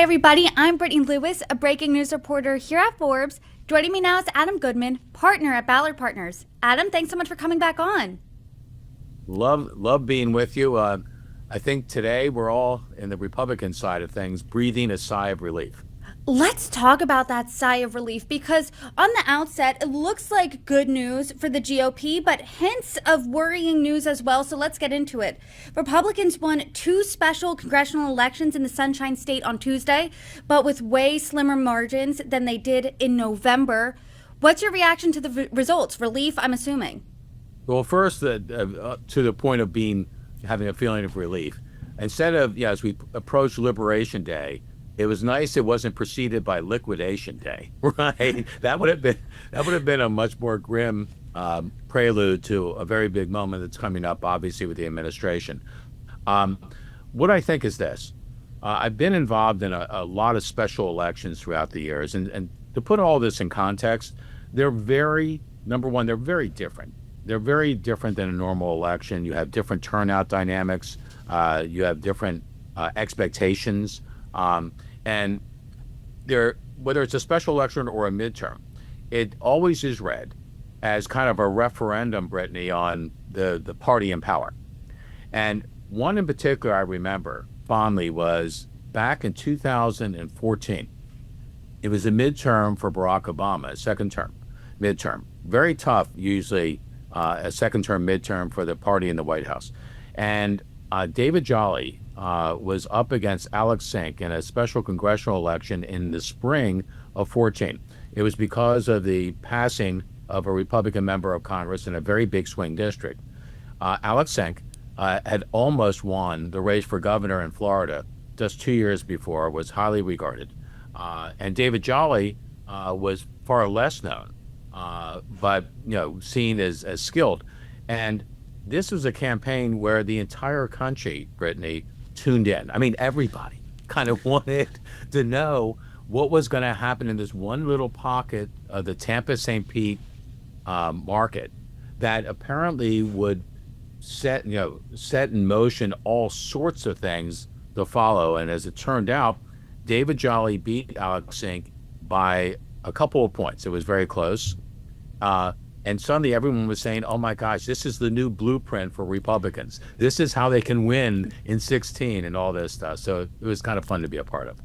Hi, everybody. I'm Brittany Lewis, a breaking news reporter here at Forbes. Joining me now is Adam Goodman, partner at Ballard Partners. Adam, thanks so much for coming back on. Love being with you. I think today we're all in the Republican side of things breathing a sigh of relief. Let's talk about that sigh of relief because on the outset, it looks like good news for the GOP, but hints of worrying news as well. So let's get into it. Republicans won 2 special congressional elections in the Sunshine State on Tuesday, but with way slimmer margins than they did in November. What's your reaction to the results? Relief, I'm assuming. Well, first, to the point of having a feeling of relief, instead of as we approach Liberation Day, it was nice it wasn't preceded by Liquidation Day, right? That would have been a much more grim prelude to a very big moment that's coming up, obviously, with the administration. What I think is this: I've been involved in a lot of special elections throughout the years, and to put all this in context, they're number one, they're very different. They're very different than a normal election. You have different turnout dynamics. You have different expectations. And whether it's a special election or a midterm, it always is read as kind of a referendum, Brittany, on the party in power. And one in particular I remember fondly was back in 2014. It was a midterm for Barack Obama, a second term midterm. Very tough, usually, a second term midterm for the party in the White House. And David Jolly was up against Alex Sink in a special congressional election in the spring of 14. It was because of the passing of a Republican member of Congress in a very big swing district. Alex Sink had almost won the race for governor in Florida just 2 years before, was highly regarded. And David Jolly was far less known, but seen as skilled. And this was a campaign where the entire country, Brittany, tuned in. I mean, everybody kind of wanted to know what was going to happen in this one little pocket of the Tampa-St. Pete market that apparently would set in motion all sorts of things to follow. And as it turned out, David Jolly beat Alex Sink by a couple of points. It was very close. And suddenly everyone was saying, oh my gosh, this is the new blueprint for Republicans. This is how they can win in 16 and all this stuff. So it was kind of fun to be a part of.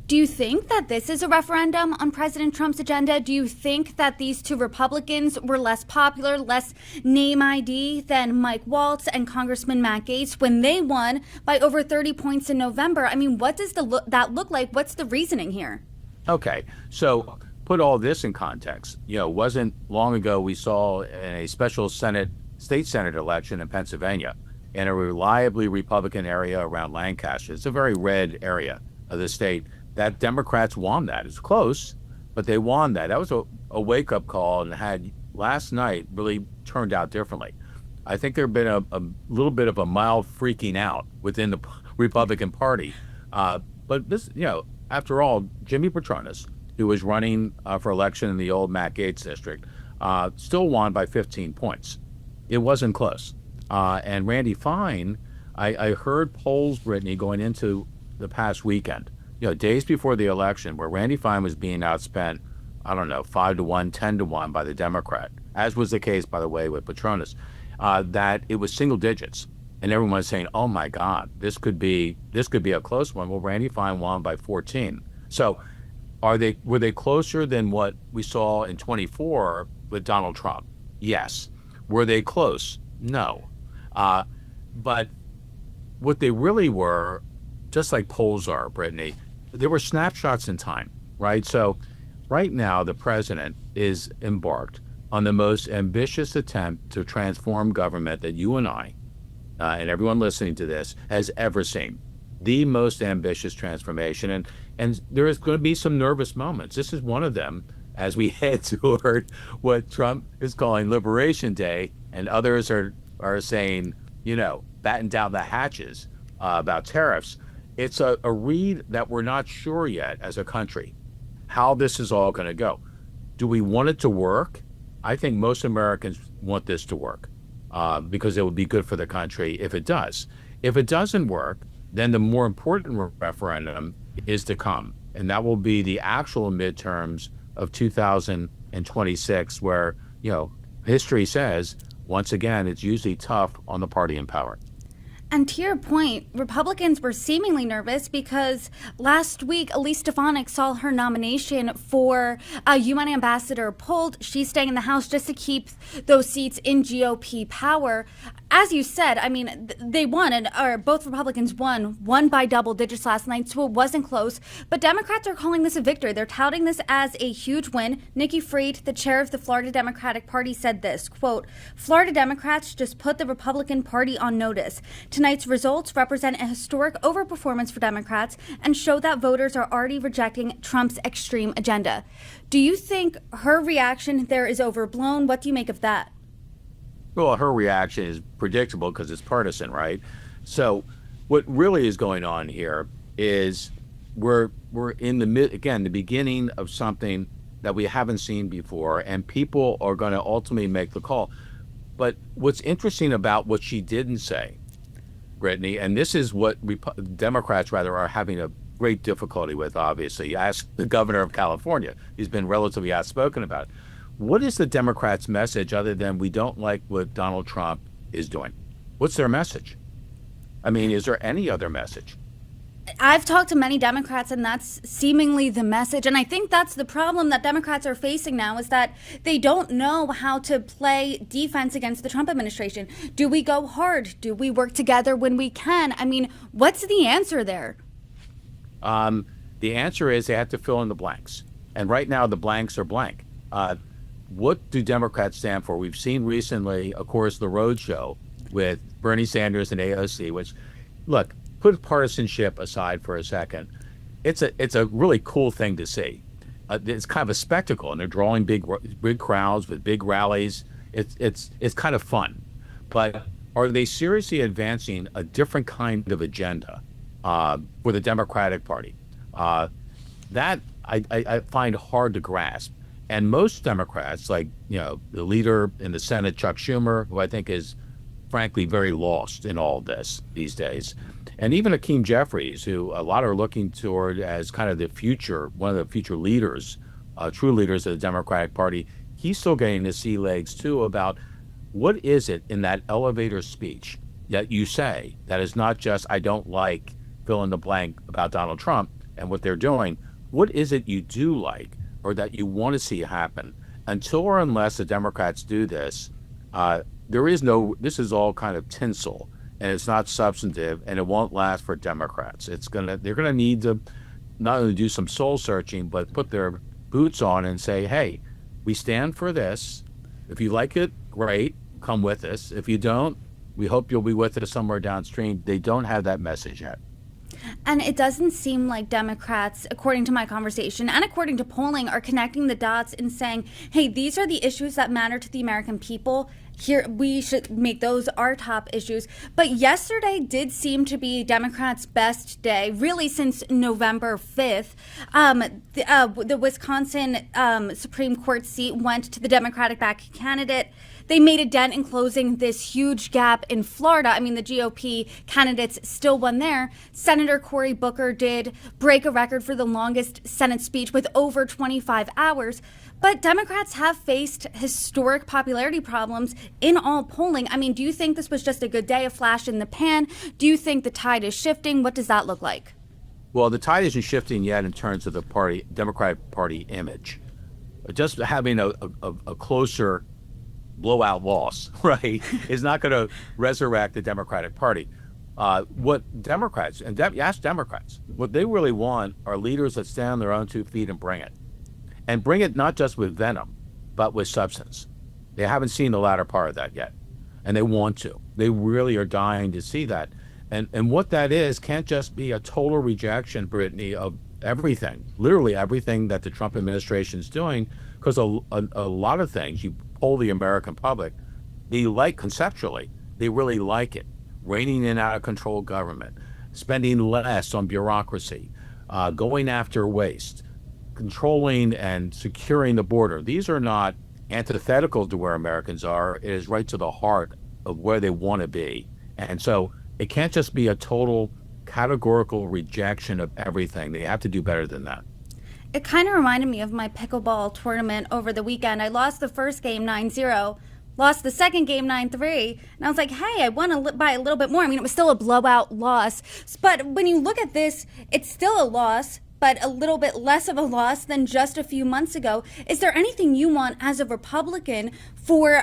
Do you think that this is a referendum on President Trump's agenda? Do you think that these 2 Republicans were less popular, less name ID than Mike Waltz and Congressman Matt Gaetz when they won by over 30 points in November? I mean, what does that look like? What's the reasoning here? Okay, so put all this in context. Wasn't long ago we saw in a special state Senate election in Pennsylvania, in a reliably Republican area around Lancaster. It's a very red area of the state, that Democrats won that. It's close, but they won that. That was a wake-up call, and had last night really turned out differently. I think there had been a little bit of a mild freaking out within the Republican Party. But this, after all, Jimmy Petronas, who was running for election in the old Matt Gaetz district, still won by 15 points. It wasn't close. And Randy Fine, I heard polls, Brittany, going into the past weekend, days before the election, where Randy Fine was being outspent, 5-1, 10-1 by the Democrat, as was the case, by the way, with Petronas, that it was single digits. And everyone was saying, oh my God, this could be a close one. Well, Randy Fine won by 14. So were they closer than what we saw in 24 with Donald Trump? Yes. Were they close? No. But what they really were, just like polls are, Brittany, they were snapshots in time, right? So right now, the president is embarked on the most ambitious attempt to transform government that you and I, and everyone listening to this, has ever seen. The most ambitious transformation. And there is going to be some nervous moments. This is one of them as we head toward what Trump is calling Liberation Day, and others are saying, batten down the hatches about tariffs. It's a read that we're not sure yet as a country how this is all going to go. Do we want it to work? I think most Americans want this to work because it would be good for the country if it does. If it doesn't work, then the more important referendum is to come. And that will be the actual midterms of 2026, where, history says, once again, it's usually tough on the party in power. And to your point, Republicans were seemingly nervous because last week, Elise Stefanik saw her nomination for UN ambassador pulled. She's staying in the House just to keep those seats in GOP power. As you said, I mean, they won, or both Republicans won by double digits last night, so it wasn't close. But Democrats are calling this a victory. They're touting this as a huge win. Nikki Fried, the chair of the Florida Democratic Party, said this, quote, "Florida Democrats just put the Republican Party on notice. Tonight's results represent a historic overperformance for Democrats and show that voters are already rejecting Trump's extreme agenda." Do you think her reaction there is overblown? What do you make of that? Well, her reaction is predictable because it's partisan, right? So what really is going on here is we're in the beginning of something that we haven't seen before, and people are going to ultimately make the call. But what's interesting about what she didn't say, Brittany, and this is what Democrats are having a great difficulty with, obviously. Ask the governor of California. He's been relatively outspoken about it. What is the Democrats' message other than we don't like what Donald Trump is doing? What's their message? I mean, is there any other message? I've talked to many Democrats, and that's seemingly the message. And I think that's the problem that Democrats are facing now, is that they don't know how to play defense against the Trump administration. Do we go hard? Do we work together when we can? I mean, what's the answer there? The answer is they have to fill in the blanks. And right now, the blanks are blank. What do Democrats stand for? We've seen recently, of course, the roadshow with Bernie Sanders and AOC, which, look, put partisanship aside for a second. It's a really cool thing to see. It's kind of a spectacle, and they're drawing big crowds with big rallies. It's kind of fun. But are they seriously advancing a different kind of agenda for the Democratic Party? That I find hard to grasp. And most Democrats, like, the leader in the Senate, Chuck Schumer, who I think is frankly very lost in all this these days, and even Hakeem Jeffries, who a lot are looking toward as kind of one of the future leaders, true leaders of the Democratic Party, he's still getting to see legs too about what is it in that elevator speech that you say that is not just, I don't like fill in the blank about Donald Trump and what they're doing. What is it you do like, or that you want to see happen? Until or unless the Democrats do this, this is all kind of tinsel, and it's not substantive, and it won't last for Democrats. They're gonna need to not only do some soul searching, but put their boots on and say, hey, we stand for this. If you like it, great, come with us. If you don't, we hope you'll be with us somewhere downstream. They don't have that message yet. And it doesn't seem like Democrats, according to my conversation and according to polling, are connecting the dots and saying, hey, these are the issues that matter to the American people. Here, we should make those our top issues. But yesterday did seem to be Democrats' best day, really since November 5th. The Wisconsin Supreme Court seat went to the Democratic-backed candidate. They made a dent in closing this huge gap in Florida. I mean, the GOP candidates still won there. Senator Cory Booker did break a record for the longest Senate speech with over 25 hours. But Democrats have faced historic popularity problems in all polling. I mean, do you think this was just a good day, a flash in the pan? Do you think the tide is shifting? What does that look like? Well, the tide isn't shifting yet in terms of the Democratic Party image. Just having a closer blowout loss, right, is not going to resurrect the Democratic Party. What Democrats, ask Democrats, what they really want are leaders that stand on their own 2 feet and bring it. And bring it not just with venom, but with substance. They haven't seen the latter part of that yet. And they want to. They really are dying to see that. And what that is can't just be a total rejection, Brittany, of everything, literally everything that the Trump administration is doing, because a lot of things, you poll the American public, they like conceptually, they really like it. Reining in out of control government, spending less on bureaucracy, going after waste, controlling and securing the border. These are not antithetical to where Americans are. It is right to the heart of where they want to be. And so it can't just be a total categorical rejection of everything. They have to do better than that. It kind of reminded me of my pickleball tournament over the weekend. I lost the first game 9-0, lost the second game 9-3, and I was like, hey, I won by a little bit more. I mean, it was still a blowout loss. But when you look at this, it's still a loss, but a little bit less of a loss than just a few months ago. Is there anything you want as a Republican for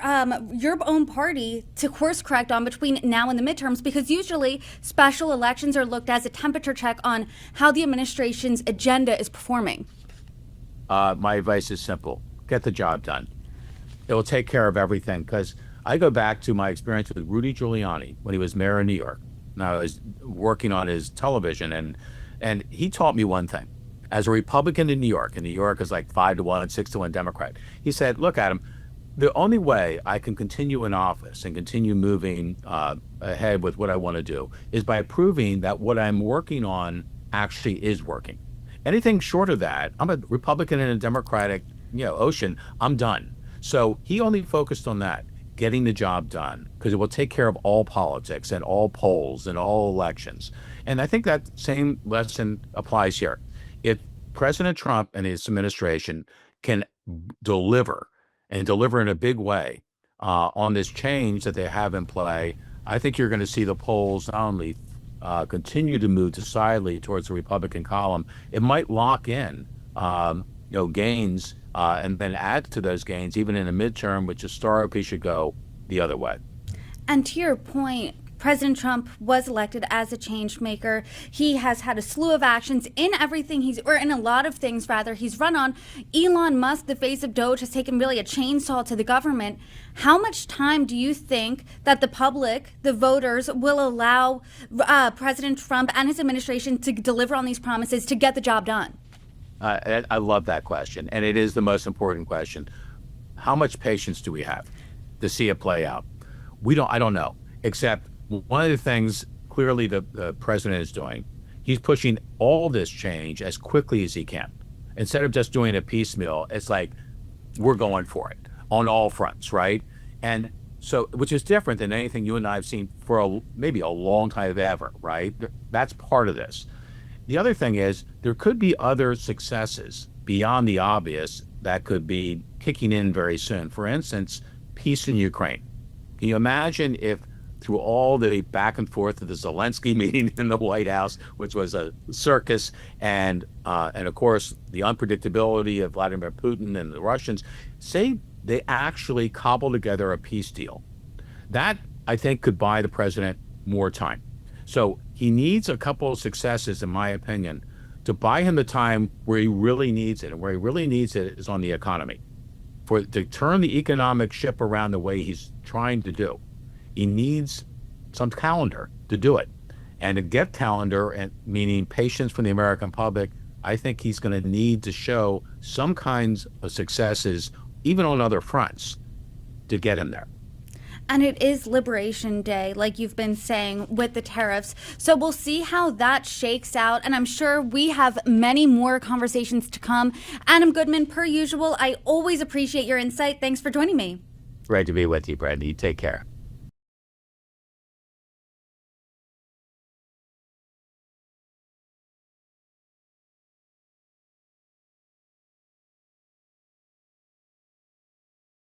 your own party to course correct on between now and the midterms? Because usually special elections are looked as a temperature check on how the administration's agenda is performing. My advice is simple. Get the job done. It will take care of everything, because I go back to my experience with Rudy Giuliani when he was mayor of New York. And I was working on his television, and he taught me one thing. As a Republican in New York, and New York is like 5-1, 6-1 Democrat, he said, look, Adam, the only way I can continue in office and continue moving ahead with what I want to do is by proving that what I'm working on actually is working. Anything short of that, I'm a Republican in a Democratic, ocean, I'm done. So he only focused on that, getting the job done, because it will take care of all politics and all polls and all elections. And I think that same lesson applies here. If President Trump and his administration can deliver, and deliver in a big way, on this change that they have in play, I think you're going to see the polls not only continue to move decidedly towards the Republican column, it might lock in gains and then add to those gains even in a midterm, which historically should go the other way. And to your point, President Trump was elected as a change maker. He has had a slew of actions in everything in a lot of things rather, he's run on. Elon Musk, the face of Doge, has taken really a chainsaw to the government. How much time do you think that the public, the voters, will allow President Trump and his administration to deliver on these promises to get the job done? I love that question, and it is the most important question. How much patience do we have to see it play out? I don't know, except one of the things clearly the president is doing, he's pushing all this change as quickly as he can. Instead of just doing a piecemeal, it's like, we're going for it on all fronts, right? And so, which is different than anything you and I have seen for maybe a long time, if ever, right? That's part of this. The other thing is, there could be other successes beyond the obvious that could be kicking in very soon. For instance, peace in Ukraine. Can you imagine if, through all the back and forth of the Zelensky meeting in the White House, which was a circus, and of course the unpredictability of Vladimir Putin and the Russians, say they actually cobble together a peace deal? That, I think, could buy the president more time. So he needs a couple of successes, in my opinion, to buy him the time where he really needs it. And where he really needs it is on the economy. To turn the economic ship around the way he's trying to do, he needs some calendar to do it. And to get calendar, and meaning patience from the American public, I think he's going to need to show some kinds of successes, even on other fronts, to get him there. And it is Liberation Day, like you've been saying, with the tariffs. So we'll see how that shakes out. And I'm sure we have many more conversations to come. Adam Goodman, per usual, I always appreciate your insight. Thanks for joining me. Great to be with you, Brittany. Take care.